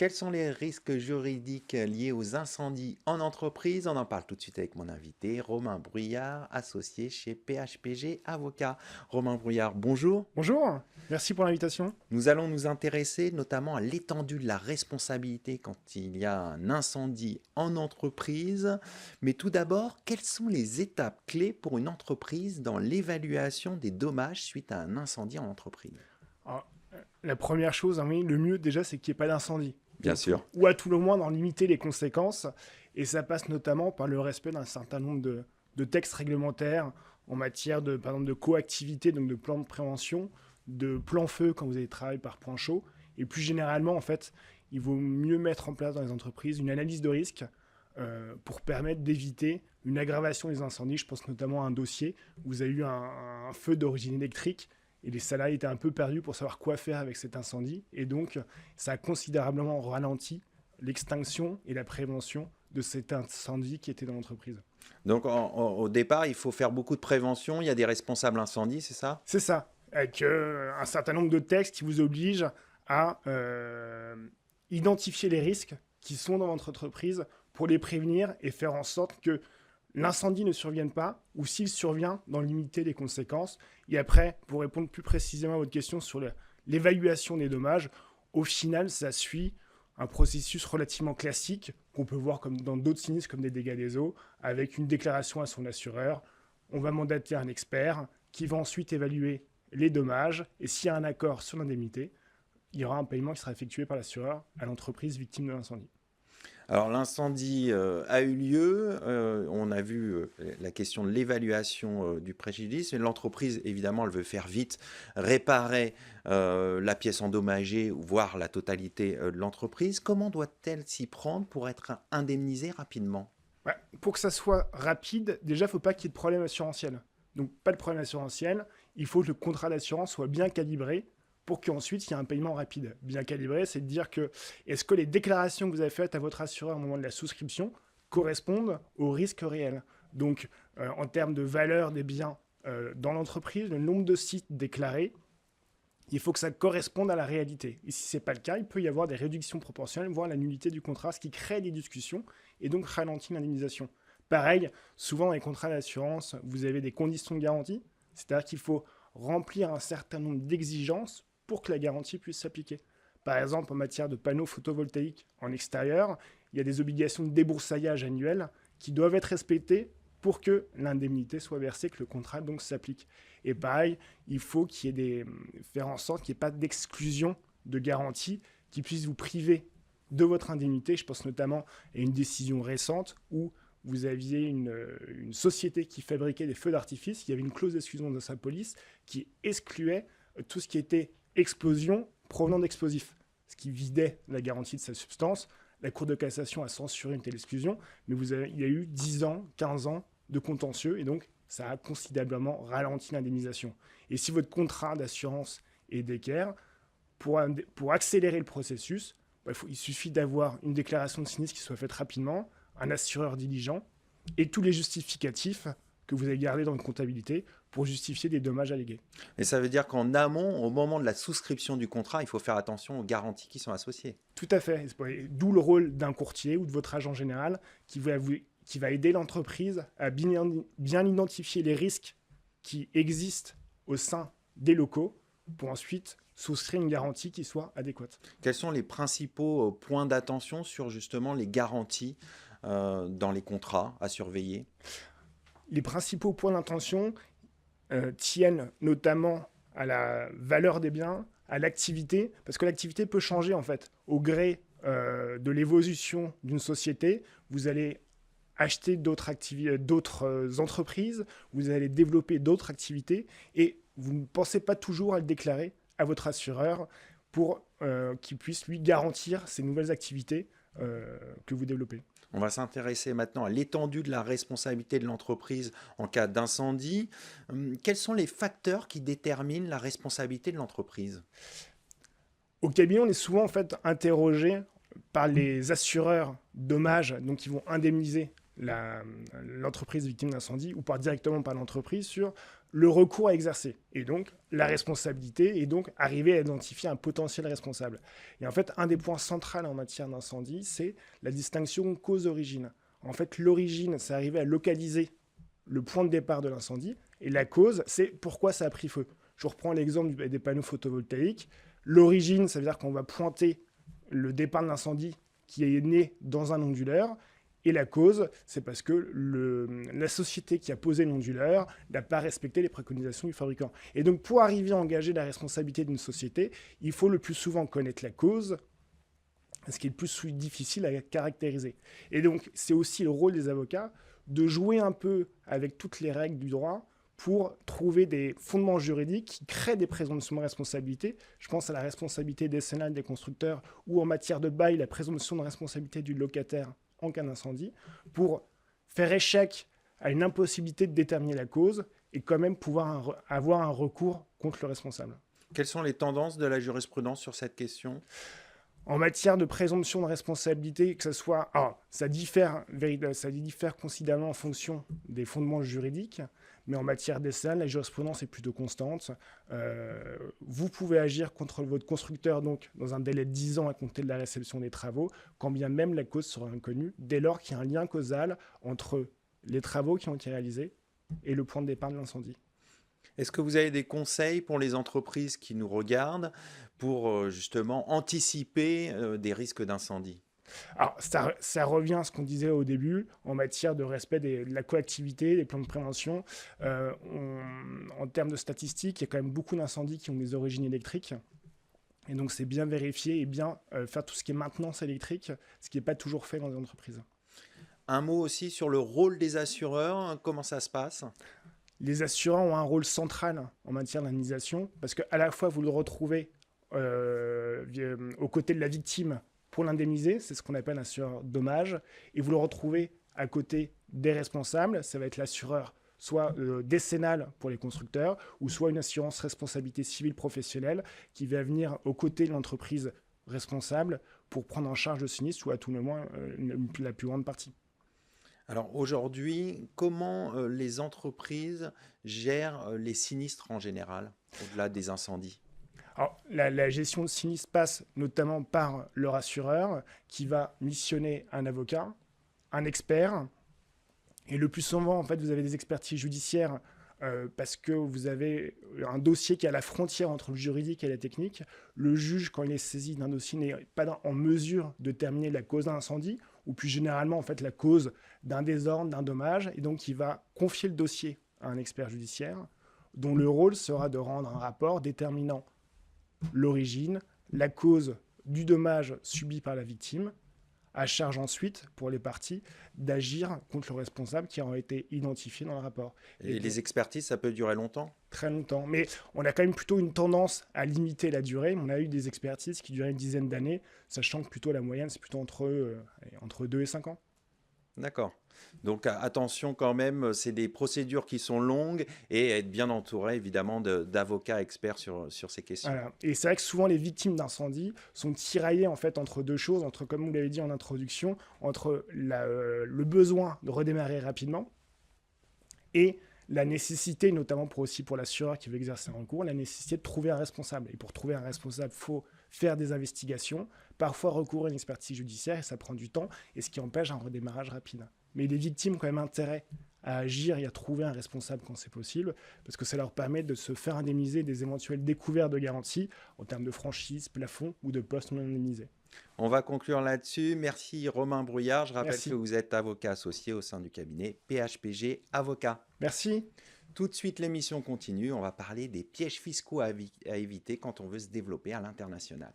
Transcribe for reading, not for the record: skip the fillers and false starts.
Quels sont les risques juridiques liés aux incendies en entreprise? On en parle tout de suite avec mon invité, Romain Bruyard, associé chez PHPG Avocat. Romain Bruyard, bonjour. Bonjour, merci pour l'invitation. Nous allons nous intéresser notamment à l'étendue de la responsabilité quand il y a un incendie en entreprise. Mais tout d'abord, quelles sont les étapes clés pour une entreprise dans l'évaluation des dommages suite à un incendie en entreprise? Alors, la première chose, hein, oui, le mieux déjà, c'est qu'il n'y ait pas d'incendie. Bien Donc, sûr. ou à tout le moins d'en limiter les conséquences. Et ça passe notamment par le respect d'un certain nombre de textes réglementaires en matière de, par exemple, de coactivité, donc de plan de prévention, de plan feu quand vous allez travailler par point chaud. Et plus généralement, en fait, il vaut mieux mettre en place dans les entreprises une analyse de risque pour permettre d'éviter une aggravation des incendies. Je pense notamment à un dossier où vous avez eu un feu d'origine électrique et les salariés étaient un peu perdus pour savoir quoi faire avec cet incendie. Et donc, ça a considérablement ralenti l'extinction et la prévention de cet incendie qui était dans l'entreprise. Donc au départ, il faut faire beaucoup de prévention. Il y a des responsables incendies, c'est ça? C'est ça, avec un certain nombre de textes qui vous obligent à identifier les risques qui sont dans votre entreprise pour les prévenir et faire en sorte que l'incendie ne survienne pas, ou s'il survient, d'en limiter les conséquences. Et après, pour répondre plus précisément à votre question sur l'évaluation des dommages, au final, ça suit un processus relativement classique qu'on peut voir comme dans d'autres sinistres comme des dégâts des eaux, avec une déclaration à son assureur. On va mandater un expert qui va ensuite évaluer les dommages, et s'il y a un accord sur l'indemnité, il y aura un paiement qui sera effectué par l'assureur à l'entreprise victime de l'incendie. Alors l'incendie a eu lieu, on a vu la question de l'évaluation du préjudice, mais l'entreprise évidemment elle veut faire vite, réparer la pièce endommagée, voire la totalité de l'entreprise. Comment doit-elle s'y prendre pour être indemnisée rapidement? Ouais, pour que ça soit rapide, déjà, il ne faut pas qu'il y ait de problème assurantiel. Donc, pas de problème assurantiel. Il faut que le contrat d'assurance soit bien calibré pour qu'ensuite, il y ait un paiement rapide. Bien calibré, c'est de dire que est-ce que les déclarations que vous avez faites à votre assureur au moment de la souscription correspondent au risque réel. Donc, en termes de valeur des biens dans l'entreprise, le nombre de sites déclarés, il faut que ça corresponde à la réalité. Et si ce n'est pas le cas, il peut y avoir des réductions proportionnelles, voire la nullité du contrat, ce qui crée des discussions et donc ralentit l'indemnisation. Pareil, souvent dans les contrats d'assurance, vous avez des conditions de garantie, c'est-à-dire qu'il faut remplir un certain nombre d'exigences pour que la garantie puisse s'appliquer. Par exemple, en matière de panneaux photovoltaïques en extérieur, il y a des obligations de débroussaillage annuel qui doivent être respectées pour que l'indemnité soit versée, que le contrat donc s'applique. Et pareil, il faut qu'il y ait faire en sorte qu'il n'y ait pas d'exclusion de garantie qui puisse vous priver de votre indemnité. Je pense notamment à une décision récente où vous aviez une société qui fabriquait des feux d'artifice, il y avait une clause d'exclusion de sa police qui excluait tout ce qui était explosion provenant d'explosifs, ce qui vidait la garantie de sa substance. La Cour de cassation a censuré une telle exclusion, mais il y a eu 10 ans, 15 ans de contentieux, et donc ça a considérablement ralenti l'indemnisation. Et si votre contrat d'assurance est d'équerre, pour accélérer le processus, il suffit d'avoir une déclaration de sinistre qui soit faite rapidement, un assureur diligent, et tous les justificatifs que vous avez gardés dans une comptabilité pour justifier des dommages allégués. Et ça veut dire qu'en amont, au moment de la souscription du contrat, il faut faire attention aux garanties qui sont associées. Tout à fait. D'où le rôle d'un courtier ou de votre agent général qui va aider l'entreprise à bien identifier les risques qui existent au sein des locaux pour ensuite souscrire une garantie qui soit adéquate. Quels sont les principaux points d'attention sur justement les garanties dans les contrats à surveiller? Les principaux points d'intention tiennent notamment à la valeur des biens, à l'activité, parce que l'activité peut changer en fait au gré de l'évolution d'une société. Vous allez acheter d'autres entreprises, vous allez développer d'autres activités et vous ne pensez pas toujours à le déclarer à votre assureur pour qu'il puisse lui garantir ces nouvelles activités que vous développez. On va s'intéresser maintenant à l'étendue de la responsabilité de l'entreprise en cas d'incendie. Quels sont les facteurs qui déterminent la responsabilité de l'entreprise? Au cabinet, on est souvent en fait interrogé par les assureurs dommages, donc qui vont indemniser l'entreprise victime d'incendie ou directement par l'entreprise sur le recours à exercer et donc la responsabilité et donc arriver à identifier un potentiel responsable. Et en fait, un des points centraux en matière d'incendie, c'est la distinction cause-origine. En fait, l'origine, c'est arriver à localiser le point de départ de l'incendie et la cause, c'est pourquoi ça a pris feu. Je reprends l'exemple des panneaux photovoltaïques. L'origine, ça veut dire qu'on va pointer le départ de l'incendie qui est né dans un onduleur. Et la cause, c'est parce que la société qui a posé l'onduleur n'a pas respecté les préconisations du fabricant. Et donc, pour arriver à engager la responsabilité d'une société, il faut le plus souvent connaître la cause, ce qui est le plus difficile à caractériser. Et donc, c'est aussi le rôle des avocats de jouer un peu avec toutes les règles du droit pour trouver des fondements juridiques qui créent des présomptions de responsabilité. Je pense à la responsabilité décennale des constructeurs ou en matière de bail, la présomption de responsabilité du locataire en cas d'incendie, pour faire échec à une impossibilité de déterminer la cause et quand même pouvoir avoir un recours contre le responsable. Quelles sont les tendances de la jurisprudence sur cette question ? En matière de présomption de responsabilité, que ce soit... Alors, ça diffère considérablement en fonction des fondements juridiques, mais en matière décennale, la jurisprudence est plutôt constante. Vous pouvez agir contre votre constructeur donc, dans un délai de 10 ans à compter de la réception des travaux, quand bien même la cause sera inconnue, dès lors qu'il y a un lien causal entre les travaux qui ont été réalisés et le point de départ de l'incendie. Est-ce que vous avez des conseils pour les entreprises qui nous regardent pour justement anticiper des risques d'incendie ? Alors, ça revient à ce qu'on disait au début en matière de respect de la coactivité, des plans de prévention. En termes de statistiques, il y a quand même beaucoup d'incendies qui ont des origines électriques. Et donc, c'est bien vérifier et bien faire tout ce qui est maintenance électrique, ce qui n'est pas toujours fait dans les entreprises. Un mot aussi sur le rôle des assureurs. Comment ça se passe ? Les assureurs ont un rôle central en matière d'indemnisation parce qu'à la fois, vous le retrouvez aux côtés de la victime pour l'indemniser, c'est ce qu'on appelle un assureur dommage, et vous le retrouvez à côté des responsables, ça va être l'assureur soit décennal pour les constructeurs, ou soit une assurance responsabilité civile professionnelle qui va venir aux côtés de l'entreprise responsable pour prendre en charge le sinistre, ou à tout le moins la plus grande partie. Alors aujourd'hui, comment les entreprises gèrent les sinistres en général, au-delà des incendies ? Alors, la gestion de sinistre passe notamment par leur assureur qui va missionner un avocat, un expert. Et le plus souvent, en fait, vous avez des expertises judiciaires parce que vous avez un dossier qui est à la frontière entre le juridique et la technique. Le juge, quand il est saisi d'un dossier, n'est pas en mesure de déterminer la cause d'un incendie ou plus généralement, en fait, la cause d'un désordre, d'un dommage. Et donc, il va confier le dossier à un expert judiciaire dont le rôle sera de rendre un rapport déterminant l'origine, la cause du dommage subi par la victime, à charge ensuite pour les parties d'agir contre le responsable qui aura été identifié dans le rapport. Et les expertises, ça peut durer longtemps ? Très longtemps. Mais on a quand même plutôt une tendance à limiter la durée. On a eu des expertises qui duraient une dizaine d'années, sachant que plutôt la moyenne, c'est plutôt entre 2 et 5 ans. D'accord. Donc attention quand même, c'est des procédures qui sont longues et être bien entouré évidemment d'avocats experts sur ces questions. Voilà. Et c'est vrai que souvent les victimes d'incendie sont tiraillées en fait entre deux choses, entre, comme vous l'avez dit en introduction, entre le besoin de redémarrer rapidement et la nécessité, notamment pour l'assureur qui veut exercer un recours, la nécessité de trouver un responsable. Et pour trouver un responsable, il faut faire des investigations, parfois recourir à une expertise judiciaire, et ça prend du temps, et ce qui empêche un redémarrage rapide. Mais les victimes ont quand même intérêt à agir et à trouver un responsable quand c'est possible, parce que ça leur permet de se faire indemniser des éventuelles découvertes de garantie en termes de franchise, plafond ou de poste non indemnisé. On va conclure là-dessus. Merci Romain Brouillard. Je rappelle Merci. que vous êtes avocat associé au sein du cabinet PHPG Avocat. Merci. Tout de suite, l'émission continue. On va parler des pièges fiscaux à éviter quand on veut se développer à l'international.